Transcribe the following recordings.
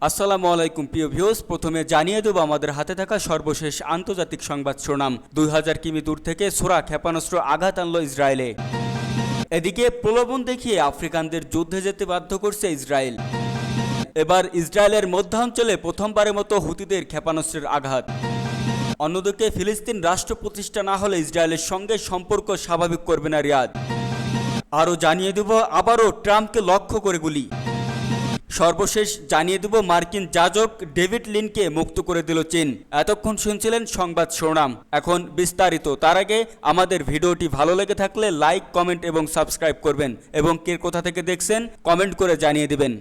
আসসালামু আলাইকুম প্রিয় ভিউয়ার্স, প্রথমে জানিয়ে দেব আমাদের হাতে থাকা সর্বশেষ আন্তর্জাতিক সংবাদ শিরোনাম। 2000 কিমি দূর থেকে ছোড়া ক্ষেপণাস্ত্র আঘাত আনল ইসরায়েলে। এদিকে প্রলোভন দেখিয়ে আফ্রিকানদের যুদ্ধে যেতে বাধ্য করছে ইসরায়েল। এবার ইসরায়েলের মধ্যাঞ্চলে প্রথমবারের মতো হুতিদের ক্ষেপণাস্ত্রের আঘাত। অন্যদিকে ফিলিস্তিন রাষ্ট্র প্রতিষ্ঠা না হলে ইসরায়েলের সঙ্গে সম্পর্ক স্বাভাবিক করবে না রিয়াদ। আরও জানিয়ে দেব আবারও ট্রাম্পকে লক্ষ্য করে গুলি। সর্বশেষ জানিয়ে দেব মার্কিন যাজক ডেভিড লিনকে মুক্ত করে দিল চীন। এতক্ষণ শুনছিলেন সংবাদ শিরোনাম, এখন বিস্তারিত। তার আগে আমাদের ভিডিওটি ভালো লেগে থাকলে লাইক, কমেন্ট এবং সাবস্ক্রাইব করবেন এবং কে কোথা থেকে দেখছেন কমেন্ট করে জানিয়ে দেবেন।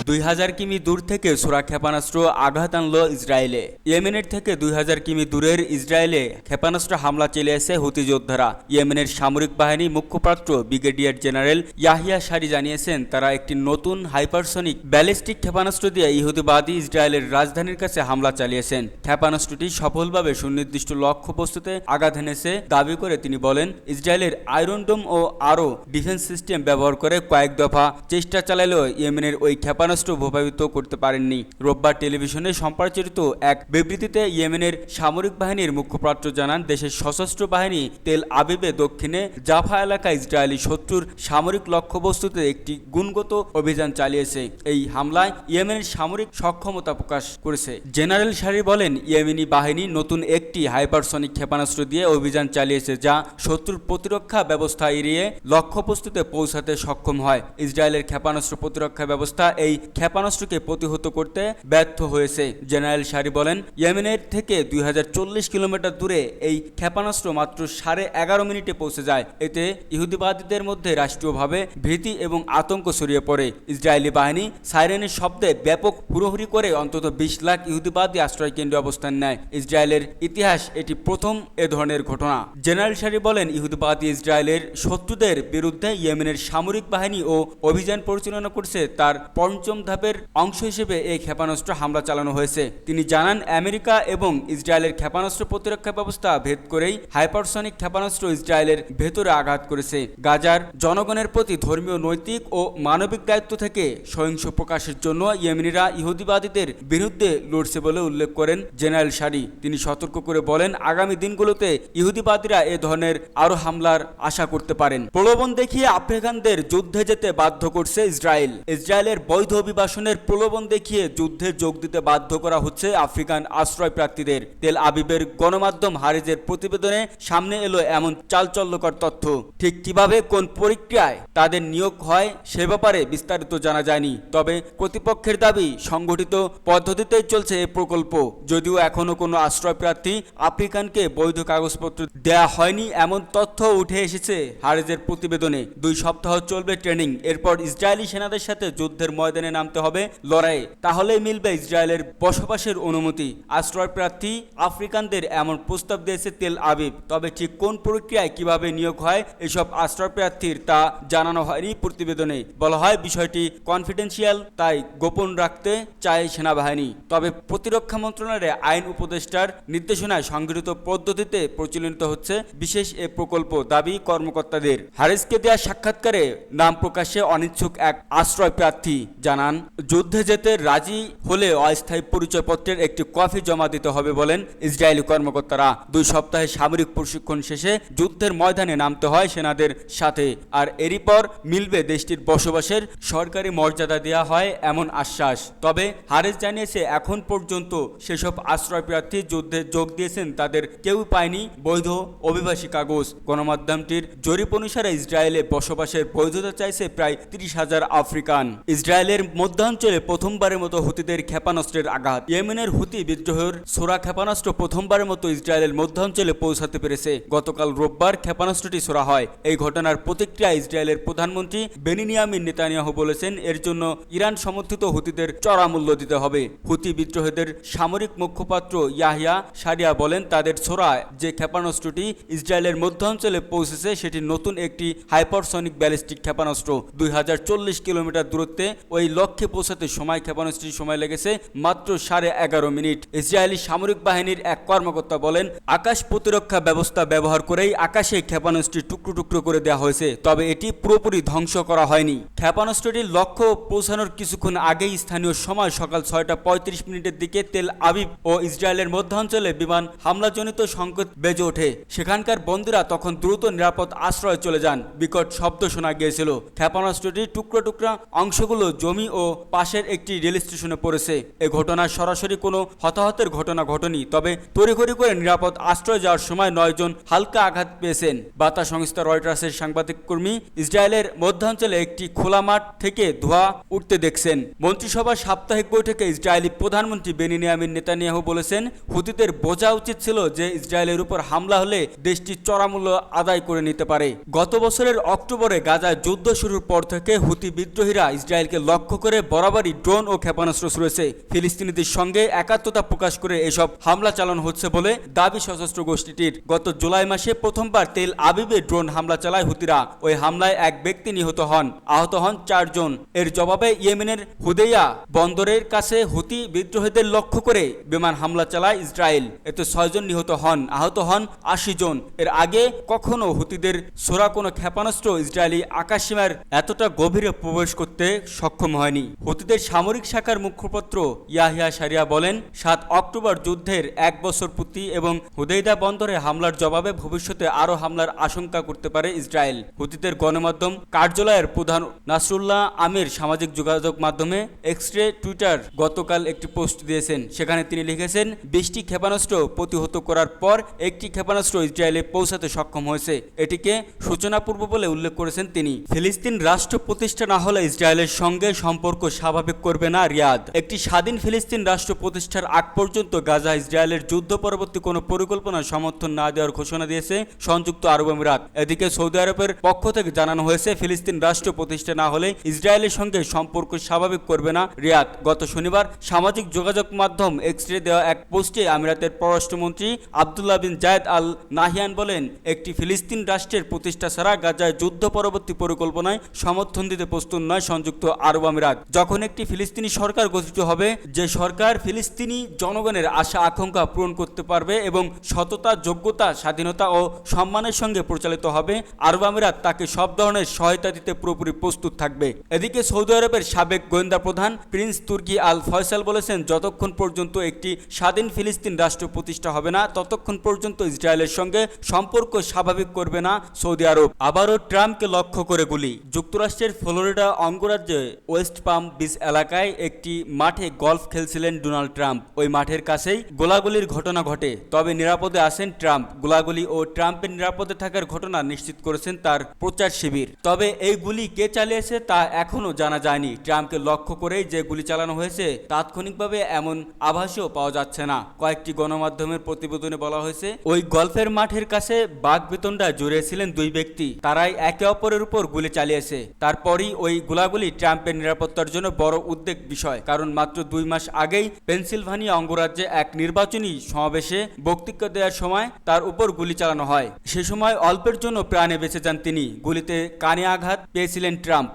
2000 কিমি দূর থেকে ছোড়া ক্ষেপণাস্ত্র আঘাত আনল ইসরায়েলে। ইয়েমেনের থেকে 2000 কিমি দূরের ইসরায়েলে ক্ষেপণাস্ত্র হামলা চালিয়েছে হুতি যোদ্ধারা। ইয়েমেনের সামরিক বাহিনী মুখপাত্র ব্রিগেডিয়ার জেনারেল ইয়াহিয়া সারি জানিয়েছেন, তারা একটি নতুন হাইপারসনিক ব্যালিস্টিক ক্ষেপণাস্ত্র দিয়ে ইহুদিবাদী ইসরায়েলের রাজধানীর কাছে হামলা চালিয়েছেন। ক্ষেপণাস্ত্রটি সফলভাবে সুনির্দিষ্ট লক্ষ্যবস্তুতে আঘাত এনেছে দাবি করে তিনি বলেন, ইসরায়েলের আয়রন ডোম ও আরও ডিফেন্স সিস্টেম ব্যবহার করে কয়েক দফা চেষ্টা চালালেও ইয়েমেনের ওই ক্ষেপণাস্ত্র প্রভাবিত করতে পারেননি। রোববার টেলিভিশনে সম্প্রচারিত এক বিবৃতিতে ইয়েমেনের সামরিক বাহিনীর মুখপাত্র জানান, দেশের সশস্ত্র বাহিনী তেল আবিবে দক্ষিণে জাফা এলাকায় ইসরায়েলি শত্রুর সামরিক লক্ষ্যবস্তুতে একটি গুণগত অভিযান চালিয়েছে। এই হামলায় ইয়েমেনের সামরিক সক্ষমতা প্রকাশ করেছে। জেনারেল সারি বলেন, ইয়েমেনি বাহিনী নতুন একটি হাইপারসনিক ক্ষেপণাস্ত্র দিয়ে অভিযান চালিয়েছে, যা শত্রুর প্রতিরক্ষা ব্যবস্থা এড়িয়ে লক্ষ্যবস্তুতে পৌঁছাতে সক্ষম হয়। ইসরায়েলের ক্ষেপণাস্ত্র প্রতিরক্ষা ব্যবস্থা এই ক্ষেপণাস্ত্রকে প্রতিহত করতে ব্যর্থ হয়েছে। জেনারেল সারি বলেন, ইয়েমেনের থেকে 2040 কিলোমিটার দূরে এই ক্ষেপণাস্ত্র মাত্র 11.5 মিনিটে পৌঁছে যায়। এতে ইহুদিবাদীদের মধ্যে রাষ্ট্রীয়ভাবে ভীতি এবং আতঙ্ক ছড়িয়ে পড়ে। ইসরায়েলি বাহিনী সাইরেনের শব্দে ব্যাপক হুড়োহুড়ি করে অন্তত 20 লাখ ইহুদিবাদী আশ্রয় কেন্দ্রে অবস্থান নেয়। ইসরায়েলের ইতিহাস এটি প্রথম এ ধরনের ঘটনা। জেনারেল সারি বলেন, ইহুদিবাদী ইসরায়েলের শত্রুদের বিরুদ্ধে ইয়েমেনের সামরিক বাহিনী ও অভিযান পরিচালনা করছে, তার পঞ্চম ধাপের অংশ হিসেবে এই ক্ষেপণাস্ত্র হামলা চালানো হয়েছে। তিনি জানান, আমেরিকা এবং ইসরায়েলের ক্ষেপণাস্ত্র প্রতিরক্ষা ব্যবস্থা ভেদ করেই হাইপারসনিক ক্ষেপণাস্ত্র ইসরায়েলের ভেতরে আঘাত করেছে। গাজার জনগণের প্রতি ধর্মীয়, নৈতিক ও মানবিক দায়িত্ব থেকে সহিংস প্রকাশের জন্য ইয়েমেনিরা ইহুদিবাদীদের বিরুদ্ধে লড়ছে বলে উল্লেখ করেন জেনারেল সারি। তিনি সতর্ক করে বলেন, আগামী দিনগুলোতে ইহুদিবাদীরা এ ধরনের আরও হামলার আশা করতে পারেন। প্রলোভন দেখিয়ে আফ্রিকানদের যুদ্ধে যেতে বাধ্য করছে ইসরায়েল। ইসরায়েলের বৈধ অভিবাসনের প্রলোভন দেখিয়ে যুদ্ধে যোগ দিতে বাধ্য করা হচ্ছে আফ্রিকান আশ্রয় প্রার্থীদের। তেল আবিবের গণমাধ্যম হারিজের প্রতিবেদনে সামনে এলো এমন চালচল্যকর তথ্য। ঠিক কিভাবে, কোন প্রক্রিয়ায় তাদের নিয়োগ হয় সে ব্যাপারে বিস্তারিত জানা যায়নি। তবে কর্তৃপক্ষের দাবি, সংগঠিত পদ্ধতিতেই চলছে এই প্রকল্প। যদিও এখনো কোনো আশ্রয় প্রার্থী আফ্রিকানকে বৈধ কাগজপত্র দেয়া হয়নি এমন তথ্য উঠে এসেছে হারিজের প্রতিবেদনে। 2 সপ্তাহ চলবে ট্রেনিং, এরপর ইসরায়েলি সেনাদের সাথে যুদ্ধের ময়দানে নামতে হবে লড়াইয়ে। তাহলেই মিলবে ইসরায়েলের বসবাসের অনুমতি। আশ্রয় প্রার্থী আফ্রিকানদের এমন প্রস্তাব দিয়েছে তেল আবিব। তবে ঠিক কোন প্রক্রিয়ায় কিভাবে নিয়োগ হয় এসব আশ্রয় প্রার্থীর তা জানানো হয়নি প্রতিবেদনে। বলা হয়, বিষয়টি কনফিডেন্সিয়াল, তাই গোপন রাখতে চায় সেনাবাহিনী। তবে প্রতিরক্ষা মন্ত্রণালয়ের আইন উপদেষ্টার নির্দেশনায় সংগঠিত পদ্ধতিতে পরিচালিত হচ্ছে বিশেষ এ প্রকল্প, দাবি কর্মকর্তাদের। হারিসকে দেওয়া সাক্ষাৎকারে নাম প্রকাশে অনিচ্ছুক এক আশ্রয় প্রার্থী জানান, যুদ্ধে যেতে রাজি হলে অস্থায়ী পরিচয়পত্রের একটি কপি জমা দিতে হবে বলেন ইসরায়েলি কর্মকর্তারা। 2 সপ্তাহে সামরিক প্রশিক্ষণ শেষে যুদ্ধের ময়দানে নামতে হয় সেনাদের সাথে, আর এরই পর মিলবে দেশটির বসবাসের সরকারি মর্যাদা দেওয়া হয় এমন আশ্বাস। তবে হারিস জানিয়েছে, এখন পর্যন্ত সেসব আশ্রয় প্রার্থী যুদ্ধে যোগ দিয়েছেন তাদের কেউ পায়নি বৈধ অভিবাসী কাগজ। গণমাধ্যমটির জরিপ অনুসারে ইসরায়েলে বসবাসের বৈধতা চাইছে প্রায় 30,000 আফ্রিকান। ইসরায়েলের মধ্যাঞ্চলে প্রথমবারের মতো হুতিদের ক্ষেপণাস্ত্রের আঘাত। ইয়েমেনের হুতি বিদ্রোহের ছোড়া ক্ষেপণাস্ত্র প্রথমবারের মতো ইসরায়েলের মধ্যাঞ্চলে পৌঁছাতে পেরেছে। গতকাল রোববার ক্ষেপণাস্ত্রটি ছোড়া হয়। এই ঘটনার প্রতিক্রিয়া ইসরায়েলের প্রধানমন্ত্রী বেনিয়ামিন নেতানিয়াহু বলেছেন, এর জন্য ইরান সমর্থিত হুতিদের চড়া মূল্য দিতে হবে। হুতি বিদ্রোহীদের সামরিক মুখপাত্র ইয়াহিয়া সারিয়া বলেন, তাদের ছোড়া যে ক্ষেপণাস্ত্রটি ইসরায়েলের মধ্যাঞ্চলে পৌঁছেছে সেটি নতুন একটি হাইপারসনিক ব্যালিস্টিক ক্ষেপণাস্ত্র। 2040 কিলোমিটার দূরত্বে ওই লক্ষ্যে পৌঁছাতে ক্ষেপণাস্ত্রটির সময় লেগেছে মাত্র 11.5 মিনিট। ইসরায়েলি সামরিক বাহিনীর এক কর্মকর্তা বলেন, আকাশ প্রতিরক্ষা ব্যবস্থা ব্যবহার করেই আকাশে ক্ষেপণাস্ত্রটি টুকরো টুকরো করে দেওয়া হয়েছে, তবে এটি পুরোপুরি ধ্বংস করা হয়নি। ক্ষেপণাস্ত্রটির লক্ষ্য পৌঁছানোর কিছুক্ষণ আগেই স্থানীয় সময় সকাল 6:35 মিনিটের দিকে তেল আবিব ও ইসরায়েলের মধ্যাঞ্চলে বিমান হামলাজনিত সংকেত বেজে ওঠে। সেখানকার বন্দীরা তখন দ্রুত নিরাপদ আশ্রয়ে চলে যান। বিকট শব্দ শোনা গিয়েছিল। ক্ষেপণাস্ত্রটির টুকরা টুকরা অংশগুলো জমি ও পাশের একটি রেল স্টেশনে পড়েছে। এ ঘটনায় সরাসরি কোনো হতাহতের ঘটনা ঘটেনি, তবে তড়িঘড়ি করে নিরাপদ আশ্রয়ে যাওয়ার সময় 9 জন হালকা আঘাত পেয়েছেন। বার্তা সংস্থা রয়টার্সের সাংবাদিক কর্মী ইসরায়েলের মধ্যাঞ্চলে একটি খোলা মাঠ থেকে ধোঁয়া উঠতে দেখছেন। মন্ত্রিসভার সাপ্তাহিক বৈঠকে ইসরায়েলি প্রধানমন্ত্রী বেনিয়ামিন নেতানিয়াহু বলেছেন, হুতিদের বোঝা উচিত ছিল যে ইসরায়েলের উপর হামলা হলে দেশটি চড়া মূল্য আদায় করে নিতে পারে। গত বছরের অক্টোবরে গাজায় যুদ্ধ শুরুর পর থেকে হুতি বিদ্রোহীরা ইসরায়েলকে লক্ষ্য করে বরাবরই ড্রোন ও ক্ষেপণাস্ত্র ছুড়েছে। ফিলিস্তিনিদের সঙ্গে একাত্মতা প্রকাশ করে এসব হামলা চালানো হচ্ছে বলে দাবি সশস্ত্র গোষ্ঠীটির। গত জুলাই মাসে প্রথমবার তেল আবিবে ড্রোন হামলা চালায় হুতিরা। ওই হামলায় এক ব্যক্তি নিহত হন, আহত হন 4 জন। এর জবাবে ইয়েমেনের হুদেইয়া বন্দরের কাছে হুতি বিদ্রোহীদের লক্ষ্য করে বিমান হামলা চালায় ইসরায়েল। এতে 6 জন নিহত হন, আহত হন 80 জন। এর আগে কখনো হুতিদের ছোড়া কোনো ক্ষেপণাস্ত্র ইসরায়েলি আকাশসীমার এতটা গভীরে প্রবেশ করতে সক্ষম হয়নি। হুতিদের সামরিক শাখার মুখপাত্র ইয়াহিয়া সারিয়া বলেন, 7 অক্টোবর যুদ্ধের 1 বছর পূর্তি এবং হুদেইদা বন্দরে হামলার জবাবে ভবিষ্যতে আরও হামলার আশঙ্কা করতে পারে ইসরায়েল। হুতিদের গণমাধ্যম কার্যালয়ের প্রধান নাসরুল্লাহ আমির সামাজিক যোগাযোগ মাধ্যমে এক্সরে টুইটার গতকাল একটি পোস্ট দিয়েছেন। সেখানে তিনি লিখেছেন, 20টি ক্ষেপণাস্ত্র প্রতিহত করার পর একটি ক্ষেপণাস্ত্র ইসরায়েলে পৌঁছাতে সক্ষম হয়েছে। এটিকে সূচনাপূর্ব বলে উল্লেখ করেছেন তিনি। ফিলিস্তিন রাষ্ট্র প্রতিষ্ঠা না হলে ইসরায়েলের সঙ্গে সম্পর্ক স্বাভাবিক করবে না রিয়াদ। একটি স্বাধীন ফিলিস্তিন রাষ্ট্র প্রতিষ্ঠার আগ পর্যন্ত গাজা ইসরায়েলের যুদ্ধ পরবর্তী কোনো পরিকল্পনা সমর্থন না দেওয়ার ঘোষণা দিয়েছে সংযুক্ত আরব আমিরাত। এদিকে সৌদি আরবের পক্ষ থেকে জানানো হয়েছে, ফিলিস্তিন রাষ্ট্র প্রতিষ্ঠা না হলে ইসরায়েলের সঙ্গে সম্পর্ক স্বাভাবিক করবে না রিয়াদ। গত শনিবার সামাজিক যোগাযোগ মাধ্যম এক্সরে দেওয়া এক পোস্টে আমিরাতের পররাষ্ট্রমন্ত্রী আব্দুল্লাহ বিন জায়েদ আল নাহিয়ান বলেন, একটি ফিলিস্তিন রাষ্ট্রের প্রতিষ্ঠা ছাড়া গাজায় যুদ্ধ পরবর্তী পরিকল্পনায় সমর্থন দিতে প্রস্তুত নয় সংযুক্ত আরব আমিরাত। যখন একটি ফিলিস্তিনি সরকার গঠিত হবে, যে সরকার ফিলিস্তিনি জনগণের আশা আকাঙ্ক্ষা পূরণ করতে পারবে এবং সততা, যোগ্যতা, স্বাধীনতা ও সম্মানের সঙ্গে পরিচালিত হবে, আরব আমিরাত তাকে সব ধরনের সহায়তা দিতে পুরোপুরি প্রস্তুত থাকবে। এদিকে সৌদি আরবের সাবেক গোয়েন্দা প্রধান প্রিন্স তুর্কি আল ফয়সাল বলেছেন, যতক্ষণ পর্যন্ত একটি স্বাধীন ফিলিস্তিন রাষ্ট্র প্রতিষ্ঠা হবে না, ততক্ষণ পর্যন্ত ইসরায়েলের সঙ্গে সম্পর্ক স্বাভাবিক করবে না সৌদি আরব। আবারও ট্রাম্পকে লক্ষ্য করে গুলি। যুক্তরাষ্ট্রের ফ্লোরিডা অঙ্গরাজ্যে ওয়েস্ট পাম বিচ এলাকায় একটি মাঠে গলফ খেলছিলেন ডোনাল্ড ট্রাম্প। ওই মাঠের কাছেই গোলাগুলির ঘটনা ঘটে, তবে নিরাপদে আছেন ট্রাম্প। গোলাগুলি ও ট্রাম্পের নিরাপদে থাকার ঘটনা নিশ্চিত করেছেন তার প্রচার শিবির। তবে এই গুলি কে চালিয়েছে তা এখনও জানা যায়নি। ট্রাম্পকে লক্ষ্য করেই যে গুলি চালানো হয়েছে তাৎক্ষণিকভাবে এমন আভাসও পাওয়া যাচ্ছে না। কয়েকটি গণমাধ্যমের প্রতিবেদনে বলা হয়েছে, ওই গলফের মাঠের কাছে বাগবিতণ্ডায় জড়িয়েছিলেন 2 ব্যক্তি। তারাই একে অপরের উপর গুলি চালিয়েছে। তারপরই ওই গোলাগুলি ট্রাম্পের নিরাপত্তার জন্য বড় উদ্বেগ বিষয়, কারণ মাত্র 2 মাস আগেই পেনসিলভানিয়া অঙ্গরাজ্যে এক নির্বাচনী সমাবেশে বক্তৃতা দেওয়ার সময় তার উপর গুলি চালানো হয়। সে সময় অল্পের জন্য প্রাণে বেঁচে যান তিনি। গুলিতে কানে আঘাত পেয়েছিলেন ট্রাম্প।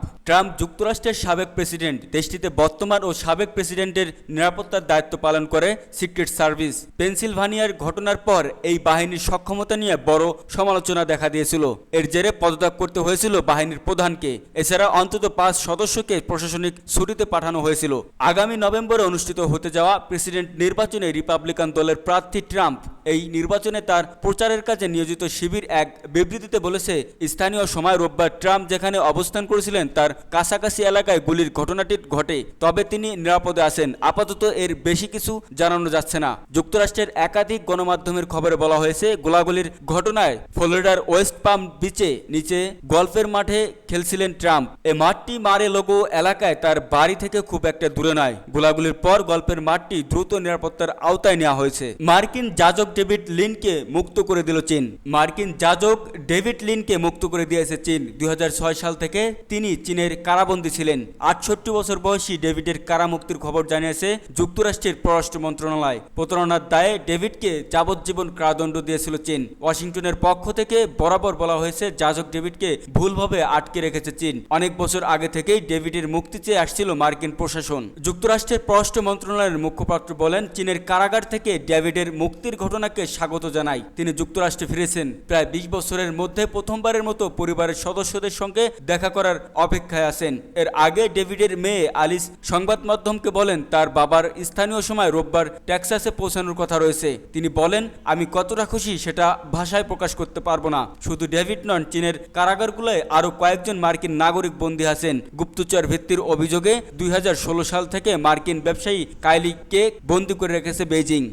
যুক্তরাষ্ট্রের সাবেক প্রেসিডেন্ট। দেশটিতে বর্তমান ও সাবেক প্রেসিডেন্টের নিরাপত্তার দায়িত্ব পালন করে সিক্রেট সার্ভিস। পেনসিলভানিয়ার ঘটনার পর এই বাহিনীর সক্ষমতা নিয়ে বড় সমালোচনা দেখা দিয়েছিল। এর জেরে পদত্যাগ করতে হয়েছিল বাহিনীর প্রধানকে। এছাড়া অন্তত 5 সদস্যকে প্রশাসনিক ছুটিতে পাঠানো হয়েছিল। আগামী নভেম্বরে অনুষ্ঠিত হতে যাওয়া প্রেসিডেন্ট নির্বাচনে রিপাবলিকান দলের প্রার্থী ট্রাম্প এই নির্বাচনে তার প্রচারের কাজে নিয়োজিত শিবির এক বিবৃতিতে বলেছে, স্থানীয় সময় রোববার ট্রাম্প যেখানে অবস্থান করেছিলেন তার কাছাকাছি এলাকায় গুলির ঘটনাটি ঘটে, তবে তিনি নিরাপদে আছেন। আপাতত এর বেশি কিছু জানানো যাচ্ছে না। যুক্তরাষ্ট্রের একাধিক গণমাধ্যমের খবরে বলা হয়েছে, গোলাগুলির ঘটনায় ফ্লোরিডার ওয়েস্ট পাম বিচে নিচে গলফের মাঠে খেলছিলেন ট্রাম্প। এই মাঠটি মারে লোগো এলাকায় তার বাড়ি থেকে খুব একটা দূরে নয়। গোলাগুলির পর গলফের মাঠটি দ্রুত নিরাপত্তার আওতায় নেওয়া হয়েছে। মার্কিন যাজক ডেভিড লিনকে মুক্ত করে দিল চীন। মার্কিন যাজক ডেভিড লিনকে মুক্ত করে দিয়েছে চীন। 2006 সাল থেকে তিনি চীনের চীনের কারাবন্দী ছিলেন। 68 বছর বয়সী ডেভিডের কারামুক্তির খবর জানিয়েছে যুক্তরাষ্ট্রের পররাষ্ট্র মন্ত্রণালয়। প্রতারণার দায়ে ডেভিডকে যাবজ্জীবন কারাদণ্ড দিয়েছিল চীন। ওয়াশিংটনের পক্ষ থেকে বরাবর বলা হয়েছে যাজক ডেভিডকে ভুলভাবে আটকে রেখেছে চীন। অনেক বছর আগে থেকেই ডেভিডের মুক্তি চেয়ে আসছিল মার্কিন প্রশাসন। যুক্তরাষ্ট্রের পররাষ্ট্র মন্ত্রণালয়ের মুখপাত্র বলেন, চীনের কারাগার থেকে ডেভিডের মুক্তির ঘটনাকে স্বাগত জানাই। তিনি যুক্তরাষ্ট্রে ফিরেছেন। প্রায় 20 বছরের মধ্যে প্রথমবারের মতো পরিবারের সদস্যদের সঙ্গে দেখা করার অপেক্ষায় আছেন। এর আগে ডেভিডের মেয়ে আলিস সংবাদ মাধ্যমকে বলেন, তার বাবার স্থানীয় সময় রোববার টেক্সাসে পৌঁছানোর কথা রয়েছে। তিনি বলেন, আমি কতটা খুশি সেটা ভাষায় প্রকাশ করতে পারবো না। শুধু ডেভিড নন, চীনের কারাগারগুলোয় আরও কয়েকজন মার্কিন নাগরিক বন্দী আছেন। গুপ্তচর ভিত্তির অভিযোগে 2016 সাল থেকে মার্কিন ব্যবসায়ী কাইলি কে বন্দী করে রেখেছে বেইজিং।